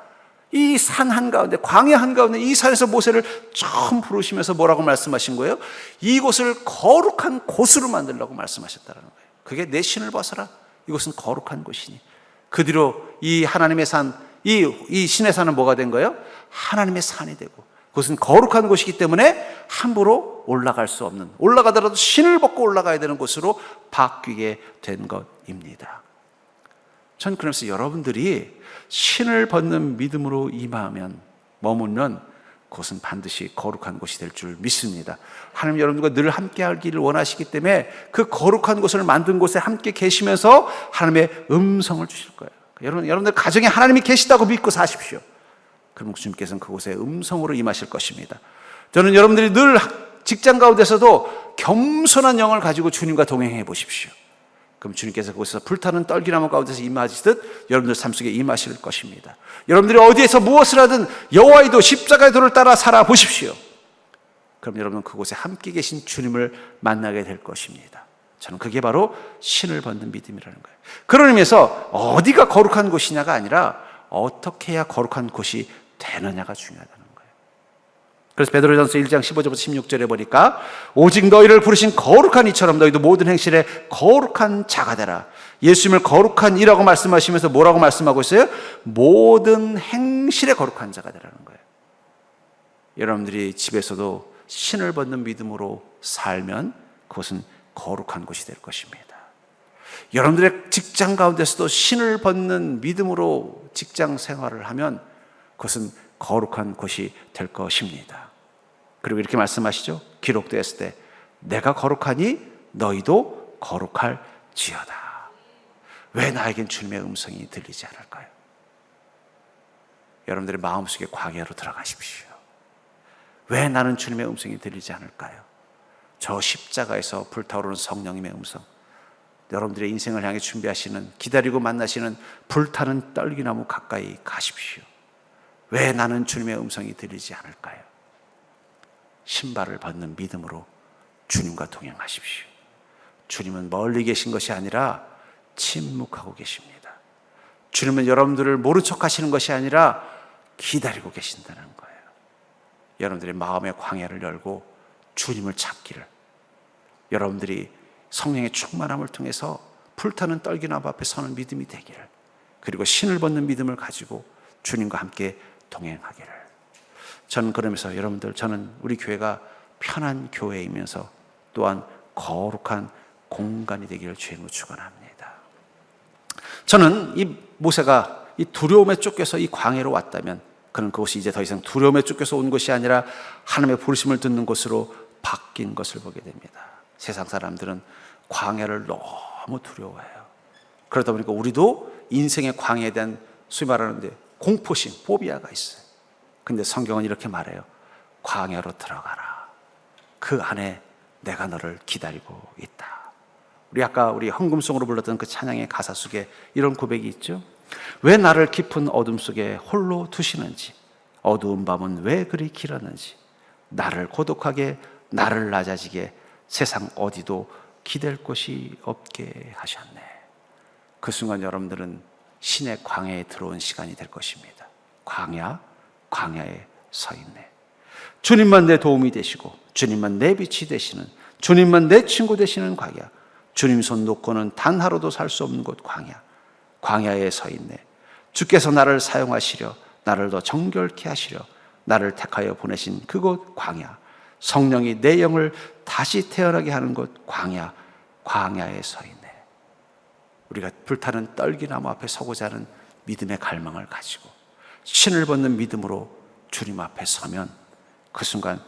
이 산 한가운데, 광야 한가운데 이 산에서 모세를 처음 부르시면서 뭐라고 말씀하신 거예요? 이곳을 거룩한 곳으로 만들라고 말씀하셨다는 거예요. 그게 내 신을 벗어라. 이곳은 거룩한 곳이니. 그 뒤로 이 하나님의 산, 이 신의 산은 뭐가 된 거예요? 하나님의 산이 되고, 그것은 거룩한 곳이기 때문에 함부로 올라갈 수 없는, 올라가더라도 신을 벗고 올라가야 되는 곳으로 바뀌게 된 것입니다. 전 그러면서 여러분들이 신을 벗는 믿음으로 임하면, 머물면 그것은 반드시 거룩한 곳이 될 줄 믿습니다. 하나님 여러분들과 늘 함께 하기를 원하시기 때문에 그 거룩한 곳을 만든 곳에 함께 계시면서 하나님의 음성을 주실 거예요. 여러분들 가정에 하나님이 계시다고 믿고 사십시오. 그럼 주님께서는 그곳에 음성으로 임하실 것입니다. 저는 여러분들이 늘 직장 가운데서도 겸손한 영을 가지고 주님과 동행해 보십시오. 그럼 주님께서 그곳에서 불타는 떨기나무 가운데서 임하시듯 여러분들 삶 속에 임하실 것입니다. 여러분들이 어디에서 무엇을 하든 여호와의 도, 십자가의 도를 따라 살아보십시오. 그럼 여러분은 그곳에 함께 계신 주님을 만나게 될 것입니다. 저는 그게 바로 신을 받는 믿음이라는 거예요. 그런 의미에서 어디가 거룩한 곳이냐가 아니라 어떻게 해야 거룩한 곳이 되느냐가 중요하다는 거예요. 그래서 베드로전서 1장 15절부터 16절에 보니까 오직 너희를 부르신 거룩한 이처럼 너희도 모든 행실에 거룩한 자가 되라. 예수님을 거룩한 이라고 말씀하시면서 뭐라고 말씀하고 있어요? 모든 행실에 거룩한 자가 되라는 거예요. 여러분들이 집에서도 신을 벗는 믿음으로 살면 그것은 거룩한 곳이 될 것입니다. 여러분들의 직장 가운데서도 신을 벗는 믿음으로 직장 생활을 하면 그것은 거룩한 곳이 될 것입니다. 그리고 이렇게 말씀하시죠. 기록되었을 때 내가 거룩하니 너희도 거룩할지어다. 왜 나에겐 주님의 음성이 들리지 않을까요? 여러분들의 마음속에 광야로 들어가십시오. 왜 나는 주님의 음성이 들리지 않을까요? 저 십자가에서 불타오르는 성령님의 음성, 여러분들의 인생을 향해 준비하시는, 기다리고 만나시는 불타는 떨기나무 가까이 가십시오. 왜 나는 주님의 음성이 들리지 않을까요? 신발을 벗는 믿음으로 주님과 동행하십시오. 주님은 멀리 계신 것이 아니라 침묵하고 계십니다. 주님은 여러분들을 모른 척 하시는 것이 아니라 기다리고 계신다는 거예요. 여러분들의 마음의 광야를 열고 주님을 찾기를, 여러분들이 성령의 충만함을 통해서 불타는 떨기나무 앞에 서는 믿음이 되기를, 그리고 신을 벗는 믿음을 가지고 주님과 함께 동행하기를. 저는 그러면서 여러분들, 저는 우리 교회가 편한 교회이면서 또한 거룩한 공간이 되기를 주님으로 축원합니다. 저는 이 모세가 이 두려움에 쫓겨서 이 광야로 왔다면 그는 그곳이 이제 더 이상 두려움에 쫓겨서 온 것이 아니라 하나님의 부르심을 듣는 곳으로 바뀐 것을 보게 됩니다. 세상 사람들은 광야를 너무 두려워해요. 그러다 보니까 우리도 인생의 광야에 대한 소위 말하는데 공포심, 포비아가 있어요. 근데 성경은 이렇게 말해요. 광야로 들어가라. 그 안에 내가 너를 기다리고 있다. 우리 헌금송으로 불렀던 그 찬양의 가사 속에 이런 고백이 있죠. 왜 나를 깊은 어둠 속에 홀로 두시는지, 어두운 밤은 왜 그리 길었는지, 나를 고독하게, 나를 낮아지게 세상 어디도 기댈 곳이 없게 하셨네. 그 순간 여러분들은 신의 광야에 들어온 시간이 될 것입니다. 광야에 서 있네. 주님만 내 도움이 되시고, 주님만 내 빛이 되시는, 주님만 내 친구 되시는 광야, 주님 손 놓고는 단 하루도 살 수 없는 곳 광야에 서 있네. 주께서 나를 사용하시려, 나를 더 정결케 하시려 나를 택하여 보내신 그곳 광야, 성령이 내 영을 다시 태어나게 하는 곳 광야에 서 있네. 우리가 불타는 떨기나무 앞에 서고자 하는 믿음의 갈망을 가지고 신을 벗는 믿음으로 주님 앞에 서면 그 순간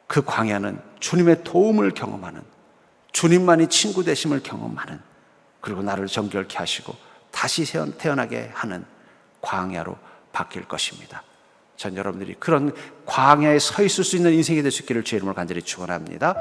그 광야는 주님의 도움을 경험하는, 주님만이 친구 되심을 경험하는, 그리고 나를 정결케 하시고 다시 태어나게 하는 광야로 바뀔 것입니다. 전 여러분들이 그런 광야에 서 있을 수 있는 인생이 될 수 있기를 주의 이름으로 간절히 축원합니다.